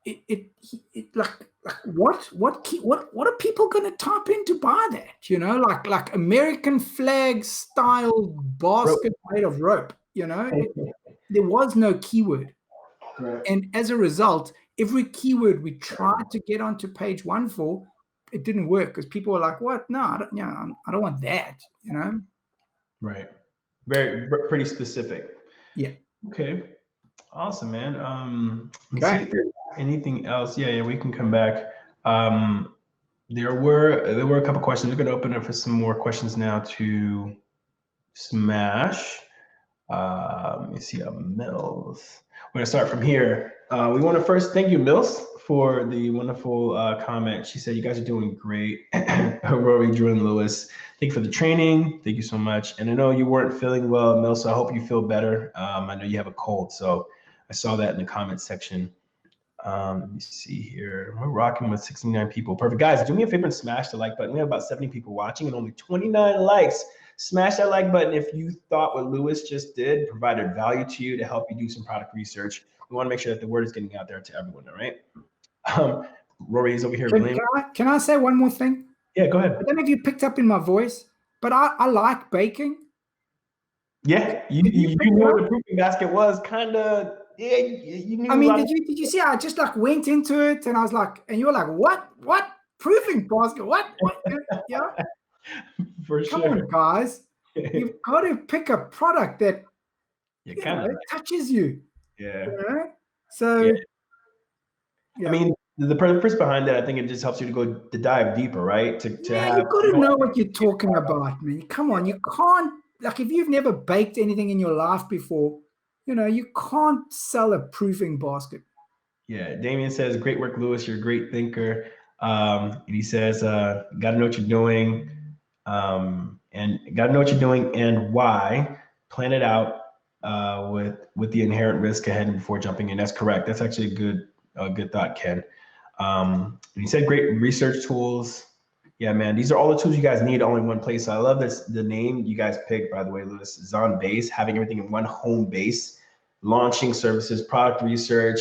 S2: it like what are people going to type in to buy that? You know, like American flag style basket made of rope. You know, there was no keyword, and as a result, every keyword we tried to get onto page 1 for, it didn't work because people were like, "What? No, I don't want that." You know,
S1: right? Pretty specific.
S2: Yeah.
S1: Okay. Awesome, man. Let's
S2: Okay.
S1: see if there's anything else. Yeah, we can come back. There were a couple questions. We're going to open up for some more questions now to Smash. Let me see, Mills. We're going to start from here. We want to first thank you, Mills, for the wonderful comment. She said, you guys are doing great. Rory, Drew, and Lewis. Thank you for the training. Thank you so much. And I know you weren't feeling well, Mills, so I hope you feel better. I know you have a cold, so I saw that in the comment section. Let me see here. We're rocking with 69 people. Perfect. Guys, do me a favor and smash the like button. We have about 70 people watching and only 29 likes. Smash that like button if you thought what Lewis just did provided value to you to help you do some product research. We want to make sure that the word is getting out there to everyone, all right? Rory is over here.
S2: Can I say one more thing?
S1: Yeah, go ahead.
S2: I don't know if you picked up in my voice, but I like baking.
S1: Yeah, you knew what the proofing basket was, kind of. Yeah, you knew.
S2: I mean, did you see? I just like went into it, and I was like, and you were like, what proofing basket? What? Yeah.
S1: For
S2: Come
S1: sure.
S2: on, guys. You've got to pick a product that touches you.
S1: Yeah.
S2: You know? So.
S1: Yeah. I mean, the purpose behind that, I think it just helps you to dive deeper, right?
S2: You've got to know what you're talking about, man. Come on, you can't, like, if you've never baked anything in your life before, you know, you can't sell a proofing basket.
S1: Yeah, Damien says, great work, Lewis. You're a great thinker. And he says, got to know what you're doing, and got to know what you're doing and why. Plan it out with the inherent risk ahead before jumping in. That's correct. That's actually a good thought, Ken. And he said, great research tools. Yeah, man, these are all the tools you guys need all in one place. So I love this. The name you guys picked, by the way, Lewis, ZonBase, having everything in one home base. Launching services, product research,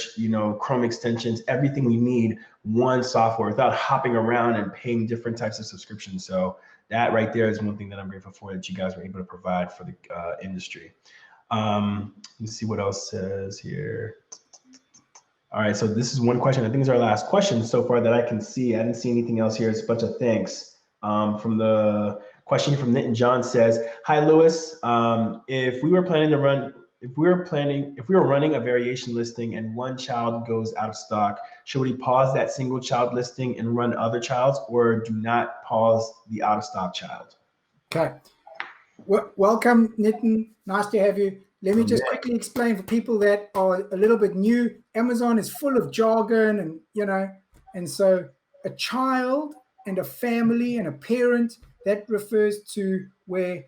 S1: Chrome extensions, everything we need, one software without hopping around and paying different types of subscriptions. So that right there is one thing that I'm grateful for that you guys were able to provide for the industry. Let's see what else says here. All right, so this is one question. I think it's our last question so far that I can see. I didn't see anything else here. It's a bunch of thanks. From the question from Nitin John says, hi, Lewis. If we were running a variation listing and one child goes out of stock, should we pause that single child listing and run other childs, or do not pause the out of stock child?
S2: Okay. Welcome, Nitin. Nice to have you. Let me just quickly explain for people that are a little bit new. Amazon is full of jargon and so a child and a family and a parent, that refers to where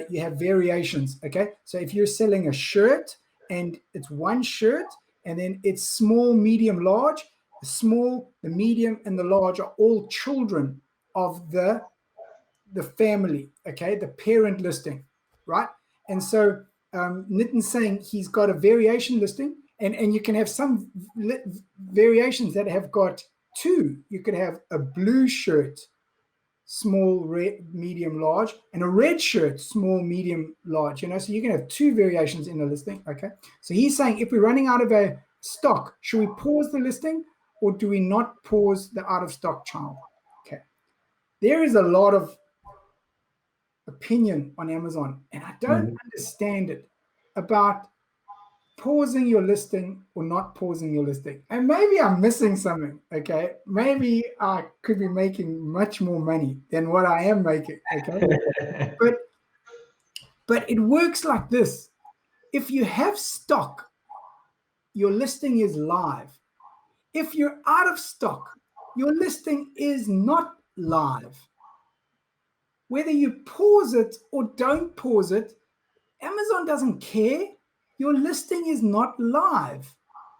S2: you have variations, okay? So if you're selling a shirt and it's one shirt and then it's small, medium, large, the small, the medium, and the large are all children of the family, okay? The parent listing, right? And so Nitin's saying he's got a variation listing, and you can have some variations that have got two. You could have a blue shirt, small, red, medium, large, and a red shirt, small, medium, large, so you can have two variations in the listing, okay? So he's saying if we're running out of a stock, should we pause the listing or do we not pause the out of stock child? Okay. There is a lot of opinion on Amazon, and I don't understand it, about pausing your listing or not pausing your listing. And maybe I'm missing something, okay? Maybe I could be making much more money than what I am making, okay? But it works like this. If you have stock, your listing is live. If you're out of stock, your listing is not live. Whether you pause it or don't pause it, Amazon doesn't care. Your listing is not live.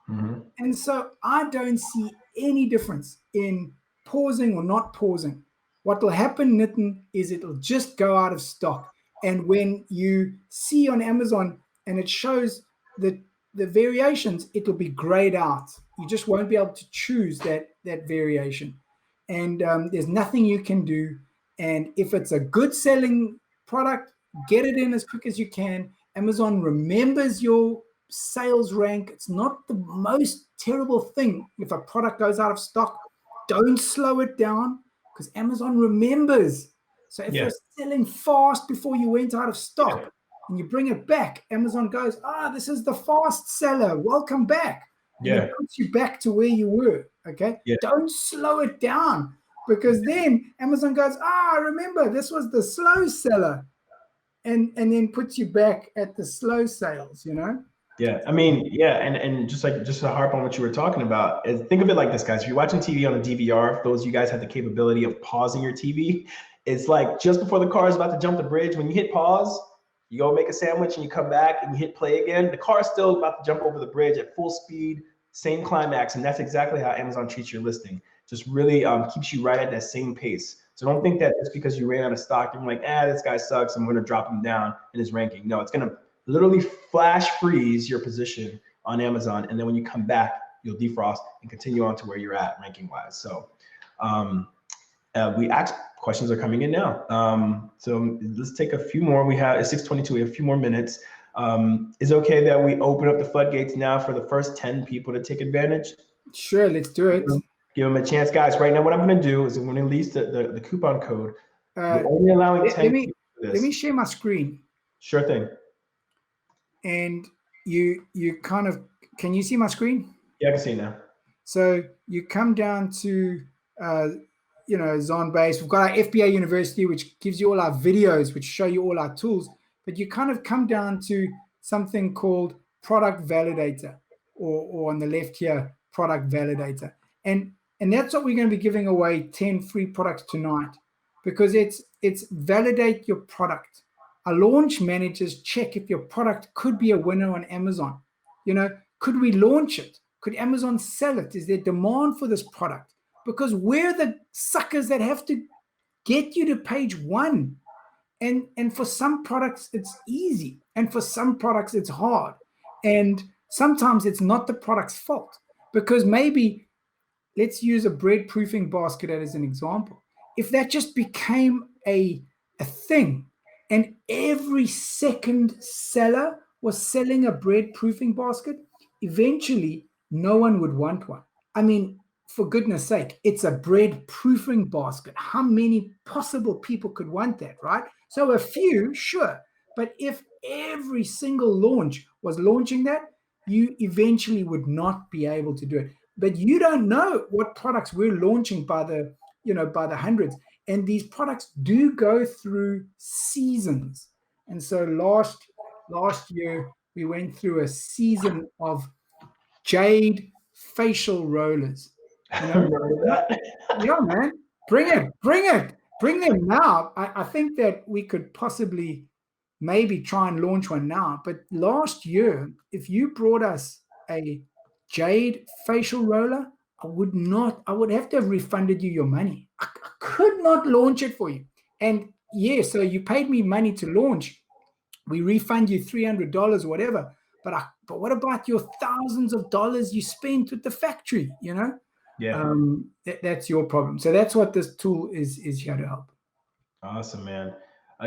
S2: And so I don't see any difference in pausing or not pausing. What will happen, Nitin, is it'll just go out of stock. And when you see on Amazon and it shows the variations, it'll be grayed out. You just won't be able to choose that that variation, and there's nothing you can do. And if it's a good selling product, get it in as quick as you can. Amazon remembers your sales rank. It's not the most terrible thing if a product goes out of stock. Don't slow it down, because Amazon remembers. So if you're selling fast before you went out of stock and you bring it back, Amazon goes, this is the fast seller, welcome back. And it puts you back to where you were. Okay. Don't slow it down, because then Amazon goes, remember, this was the slow seller, and then puts you back at the slow sales, you know?
S1: Yeah, I mean, and just to harp on what you were talking about, think of it like this, guys. If you're watching TV on a DVR, if those of you guys have the capability of pausing your TV, it's like just before the car is about to jump the bridge, when you hit pause, you go make a sandwich and you come back and you hit play again, the car is still about to jump over the bridge at full speed, same climax, and that's exactly how Amazon treats your listing. Just really keeps you right at that same pace. So don't think that just because you ran out of stock, you're like, this guy sucks, I'm going to drop him down in his ranking. No, it's going to literally flash freeze your position on Amazon, and then when you come back, you'll defrost and continue on to where you're at ranking wise. So we asked questions are coming in now. So let's take a few more. We have 6:22. We have a few more minutes. Is it okay that we open up the floodgates now for the first 10 people to take advantage?
S2: Sure, let's do it.
S1: Give them a chance, guys. Right now, what I'm going to do is I'm going to release the coupon code. We're only allowing 10 people for this.
S2: Let me share my screen.
S1: Sure thing.
S2: And you kind of, can you see my screen?
S1: Yeah, I can see now.
S2: So you come down to, ZonBase. We've got our FBA University, which gives you all our videos, which show you all our tools. But you kind of come down to something called Product Validator, or on the left here, Product Validator. And that's what we're going to be giving away 10 free products tonight, because it's validate your product. Our launch managers check if your product could be a winner on Amazon. Could we launch it? Could Amazon sell it? Is there demand for this product? Because we're the suckers that have to get you to page 1. And for some products, it's easy. And for some products, it's hard. And sometimes it's not the product's fault, because maybe, let's use a bread proofing basket as an example. If that just became a thing, and every second seller was selling a bread proofing basket, eventually no one would want one. I mean, for goodness sake, it's a bread proofing basket. How many possible people could want that, right? So a few, sure. But if every single launch was launching that, you eventually would not be able to do it. But you don't know what products we're launching by the hundreds. And these products do go through seasons. And so last year, we went through a season of jade facial rollers. Yeah, man, bring them now. I think that we could possibly maybe try and launch one now. But last year, if you brought us a jade facial roller, I would have to have refunded you your money. I could not launch it for you. And so you paid me money to launch. We refund you $300 or whatever. But what about your thousands of dollars you spent with the factory?
S1: Yeah.
S2: That's your problem. So that's what this tool is here to help.
S1: Awesome, man.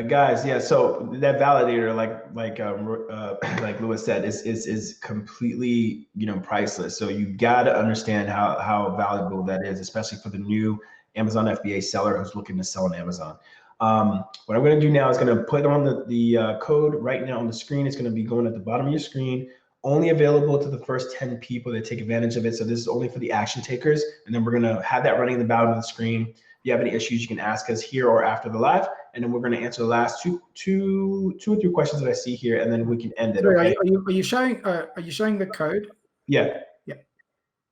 S1: Guys, yeah. So that validator, like Louis said, is completely priceless. So you got to understand how valuable that is, especially for the new Amazon FBA seller who's looking to sell on Amazon. What I'm going to do now is going to put on the code right now on the screen. It's going to be going at the bottom of your screen. Only available to the first 10 people that take advantage of it. So this is only for the action takers. And then we're going to have that running at the bottom of the screen. If you have any issues, you can ask us here or after the live. And then we're going to answer the last two or three questions that I see here, and then we can end it.
S2: Sorry, okay? Are you showing the code?
S1: Yeah.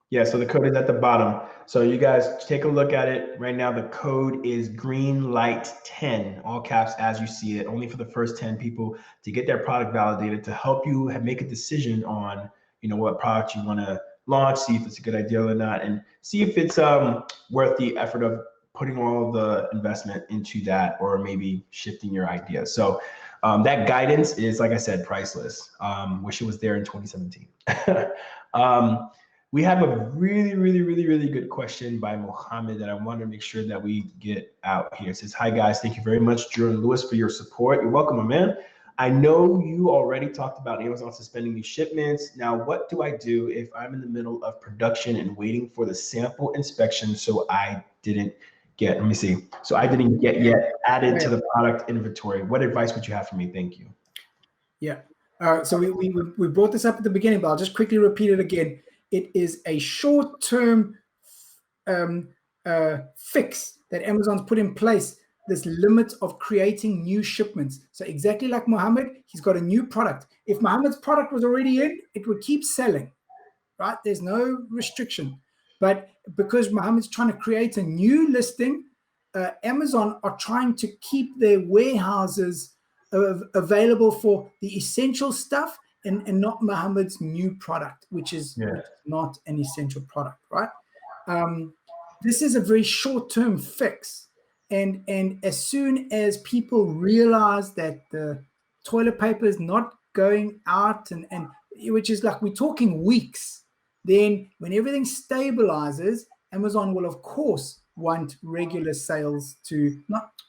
S1: Yeah, so the code is at the bottom. So you guys take a look at it. Right now, the code is greenlight10, all caps as you see it, only for the first 10 people to get their product validated, to help you make a decision on, what product you want to launch, see if it's a good idea or not, and see if it's worth the effort of putting all the investment into that, or maybe shifting your idea. So that guidance is, like I said, priceless. Wish it was there in 2017. We have a really good question by Mohammed that I want to make sure that we get out here. It says, hi guys, thank you very much, Drew and Lewis, for your support. You're welcome, my man. I know you already talked about Amazon suspending these shipments. Now, what do I do if I'm in the middle of production and waiting for the sample inspection so I didn't get, let me see. So I didn't get yet added to the product inventory. What advice would you have for me? Thank you.
S2: Yeah. So we brought this up at the beginning, but I'll just quickly repeat it again. It is a short-term fix that Amazon's put in place, this limit of creating new shipments. So exactly like Mohammed, he's got a new product. If Mohammed's product was already in, it would keep selling, right? There's no restriction. But because Mohammed's trying to create a new listing, Amazon are trying to keep their warehouses available for the essential stuff and not Mohammed's new product, which is not an essential product, right? This is a very short-term fix. And as soon as people realize that the toilet paper is not going out, and which is like, we're talking weeks, then when everything stabilizes, Amazon will, of course, want regular sales to,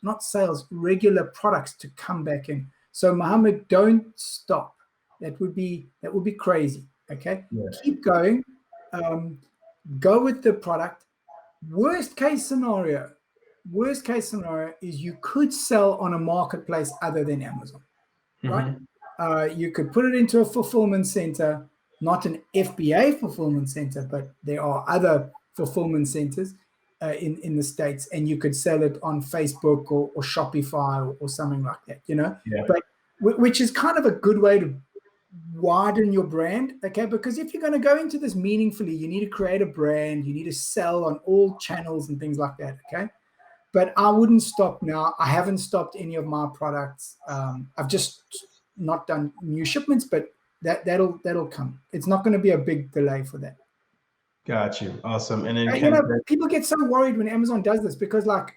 S2: not sales, regular products to come back in. So Mohammed, don't stop. That would be crazy. Okay, keep going. Go with the product. Worst case scenario is you could sell on a marketplace other than Amazon, right? You could put it into a fulfillment center, not an FBA fulfillment center, but there are other fulfillment centers in the States, and you could sell it on Facebook or Shopify or something like that, you know? But which is kind of a good way to widen your brand, okay? Because if you're going to go into this meaningfully, you need to create a brand, you need to sell on all channels and things like that, okay? But I wouldn't stop now. I haven't stopped any of my products. I've just not done new shipments, but that'll come. It's not going to be a big delay for that.
S1: Got you. Awesome. And then
S2: you know, people get so worried when Amazon does this because like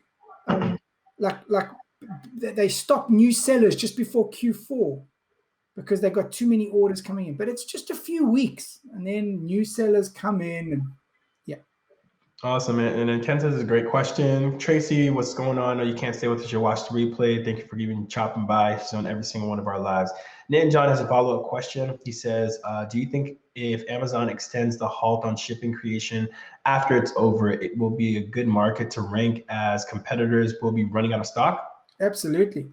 S2: they stop new sellers just before Q4 because they've got too many orders coming in. But it's just a few weeks, and then new sellers come in, and
S1: Awesome. And then Ken says, it's a great question. Tracy, what's going on? No, you can't stay with us. You'll watch the replay. Thank you for even chopping by. She's on every single one of our lives. Nan John has a follow-up question. He says, do you think if Amazon extends the halt on shipping creation after it's over, it will be a good market to rank as competitors will be running out of stock?
S2: Absolutely.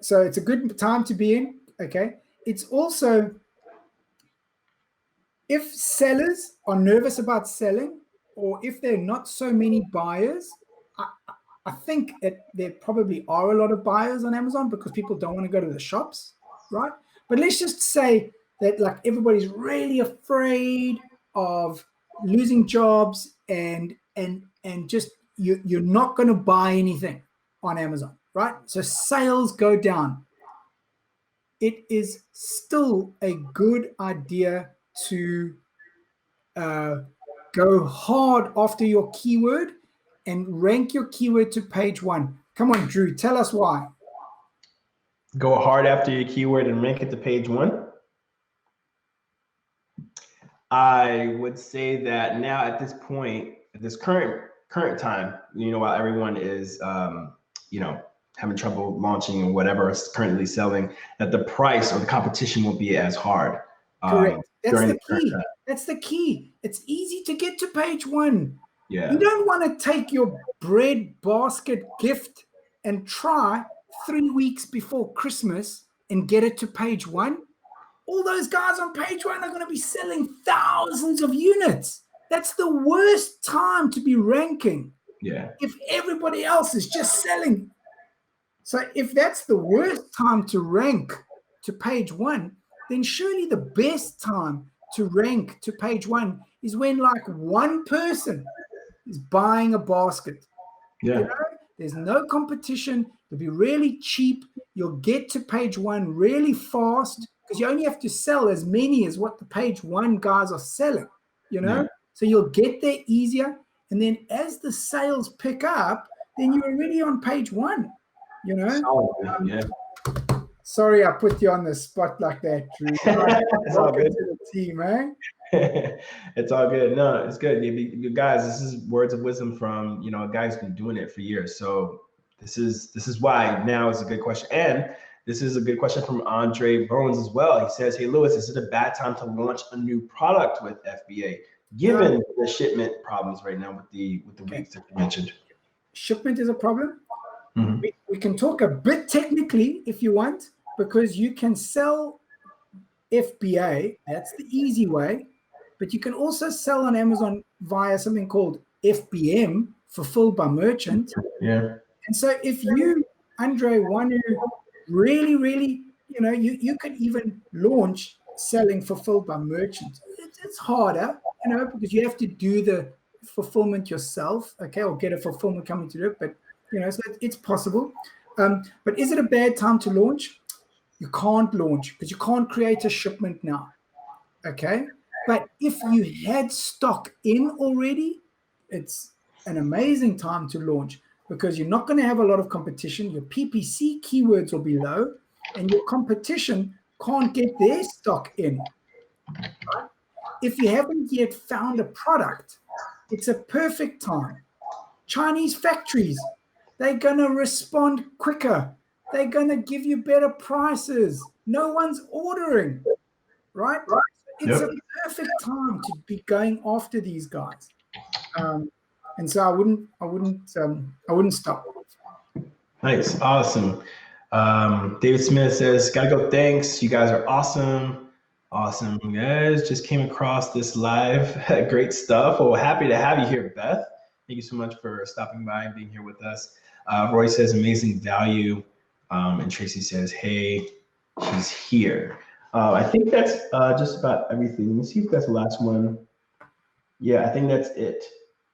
S2: So it's a good time to be in. Okay. It's also, if sellers are nervous about selling, or if there are not so many buyers, I think there probably are a lot of buyers on Amazon because people don't want to go to the shops, right? But let's just say that like everybody's really afraid of losing jobs and just you're not going to buy anything on Amazon, right? So sales go down. It is still a good idea to go hard after your keyword and rank your keyword to page 1. Come on, Drew, tell us why.
S1: Go hard after your keyword and rank it to page 1. I would say that now at this point, at this current time, you know, while everyone is, you know, having trouble launching and whatever is currently selling, that the price or the competition won't be as hard.
S2: Correct. That's the key. That's the key. It's easy to get to page 1.
S1: Yeah.
S2: You don't want to take your bread basket gift and try 3 weeks before Christmas and get it to page 1. All those guys on page 1 are going to be selling thousands of units. That's the worst time to be ranking.
S1: Yeah.
S2: If everybody else is just selling. So if that's the worst time to rank to page 1, then surely the best time to rank to page 1 is when like one person is buying a basket.
S1: Yeah.
S2: You know, there's no competition. It'll be really cheap. You'll get to page 1 really fast because you only have to sell as many as what the page 1 guys are selling, you know? Yeah. So you'll get there easier. And then as the sales pick up, then you're already on page 1, you know?
S1: Yeah.
S2: Sorry, I put you on the spot like that, Drew.
S1: It's all good.
S2: To the team, eh?
S1: It's all good. No, it's good. You guys, this is words of wisdom from, a guy who's been doing it for years. So this is why now is a good question. And this is a good question from Andre Bones as well. He says, "Hey Lewis, is it a bad time to launch a new product with FBA, given the shipment problems right now with the weeks that you mentioned?"
S2: Shipment is a problem.
S1: Mhm.
S2: We can talk a bit technically if you want, because you can sell FBA, that's the easy way, but you can also sell on Amazon via something called FBM, fulfilled by merchant.
S1: Yeah.
S2: And so if you, Andre, want to really, really, you could even launch selling fulfilled by merchant. It's harder, because you have to do the fulfillment yourself, okay, or get a fulfillment company to do it. But, so it's possible. But is it a bad time to launch? You can't launch because you can't create a shipment now, okay? But if you had stock in already, it's an amazing time to launch because you're not going to have a lot of competition. Your PPC keywords will be low and your competition can't get their stock in. Right? If you haven't yet found a product, it's a perfect time. Chinese factories, they're going to respond quicker. They're going to give you better prices. No one's ordering, right? It's a perfect time to be going after these guys. And so I wouldn't stop.
S1: Nice, awesome. David Smith says, "Gotta go. Thanks. You guys are awesome. Awesome. You guys just came across this live. Great stuff. Well, happy to have you here, Beth. Thank you so much for stopping by and being here with us." Roy says, "Amazing value." And Tracy says, "Hey, she's here." I think that's just about everything. Let me see if that's the last one. Yeah, I think that's it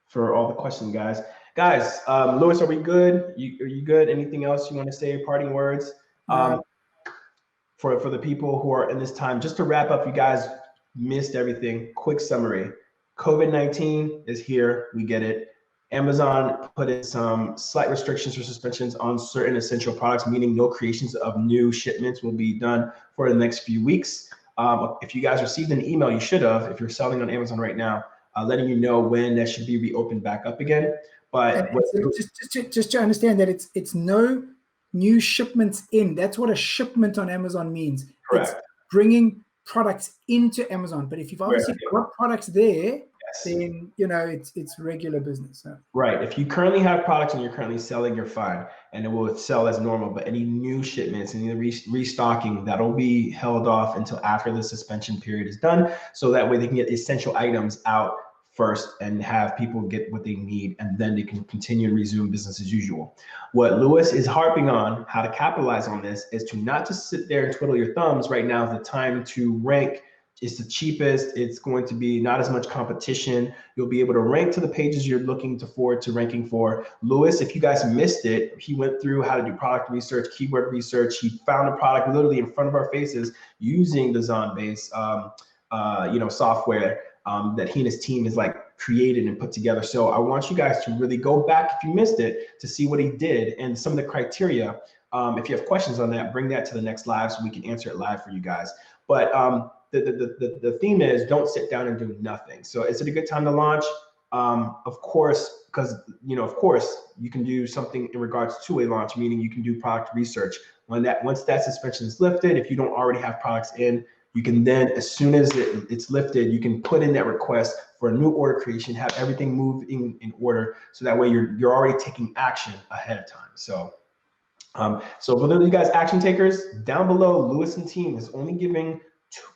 S1: for all the questions, guys. Guys, Lewis, are we good? Are you good? Anything else you want to say? Parting words for the people who are in this time. Just to wrap up, you guys missed everything. Quick summary: COVID-19 is here. We get it. Amazon put in some slight restrictions or suspensions on certain essential products, meaning no creations of new shipments will be done for the next few weeks. If you guys received an email, you should have, if you're selling on Amazon right now, letting you know when that should be reopened back up again. But
S2: just to understand that it's no new shipments in. That's what a shipment on Amazon means.
S1: Correct.
S2: It's bringing products into Amazon. But if you've obviously got products there, then it's regular business. So.
S1: Right. If you currently have products and you're currently selling, you're fine, and it will sell as normal. But any new shipments, any restocking, that'll be held off until after the suspension period is done, so that way they can get essential items out first and have people get what they need, and then they can continue and resume business as usual. What Lewis is harping on, how to capitalize on this, is to not just sit there and twiddle your thumbs. Right now is the time to rank. It's the cheapest. It's going to be not as much competition. You'll be able to rank to the pages you're looking forward to ranking for. Lewis, if you guys missed it, he went through how to do product research, keyword research. He found a product literally in front of our faces using the ZonBase software that he and his team has created and put together. So I want you guys to really go back, if you missed it, to see what he did and some of the criteria. If you have questions on that, bring that to the next live so we can answer it live for you guys. But the theme is don't sit down and do nothing. So is it a good time to launch? Of course, because of course you can do something in regards to a launch, meaning you can do product research. Once that suspension is lifted, if you don't already have products in, you can then, as soon as it's lifted, you can put in that request for a new order creation, have everything move in order, so that way you're already taking action ahead of time. So for those of you guys action takers, down below, Lewis and team is only giving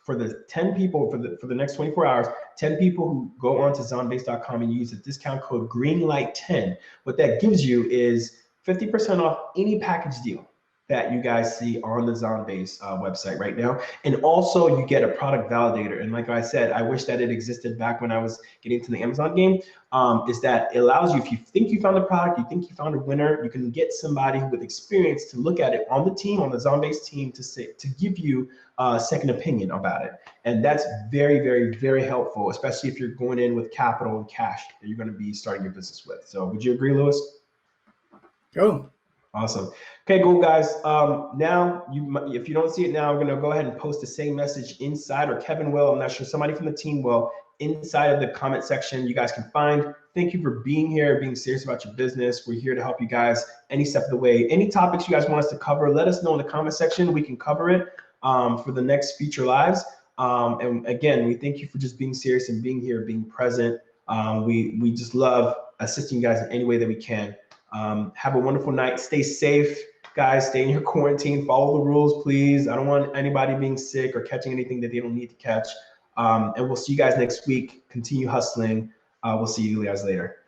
S1: for the 10 people for the next 24 hours, 10 people who go on to zonbase.com and use the discount code GREENLIGHT10. What that gives you is 50% off any package deal that you guys see on the ZonBase website right now. And also you get a product validator. And like I said, I wish that it existed back when I was getting to the Amazon game, is that it allows you, if you think you found a product, you think you found a winner, you can get somebody with experience to look at it on the team, on the ZonBase team, to give you a second opinion about it. And that's very, very, very helpful, especially if you're going in with capital and cash that you're going to be starting your business with. So would you agree, Lewis?
S2: Go.
S1: Awesome. Okay, cool, guys. Now, if you don't see it now, we're going to go ahead and post the same message inside, or Kevin will, I'm not sure, somebody from the team will, inside of the comment section. You guys can find. Thank you for being here, being serious about your business. We're here to help you guys any step of the way. Any topics you guys want us to cover, let us know in the comment section. We can cover it for the next feature lives. And again, we thank you for just being serious and being here, being present. We just love assisting you guys in any way that we can. Have a wonderful night. Stay safe, guys. Stay in your quarantine. Follow the rules, please. I don't want anybody being sick or catching anything that they don't need to catch. And we'll see you guys next week. Continue hustling. We'll see you guys later.